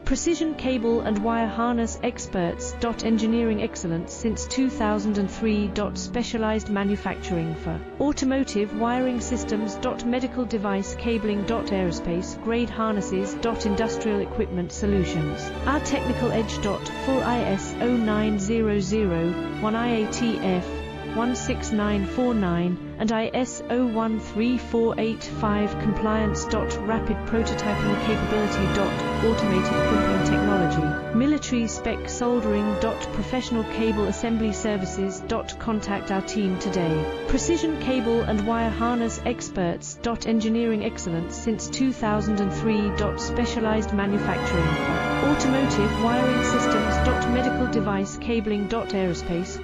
Precision cable and wire harness experts. Engineering excellence since 2003. Specialized manufacturing for automotive wiring systems. Medical device cabling. Aerospace grade harnesses. Industrial equipment solutions. Our technical edge. Full ISO 9001 IATF 16949 and ISO 13485 compliance. Rapid prototyping capability. Automated crimping technology. Military spec soldering. Professional cable assembly services. Contact our team today. Precision cable and wire harness experts. Engineering excellence since 2003. Specialized manufacturing for automotive wiring systems. Medical device cabling. Aerospace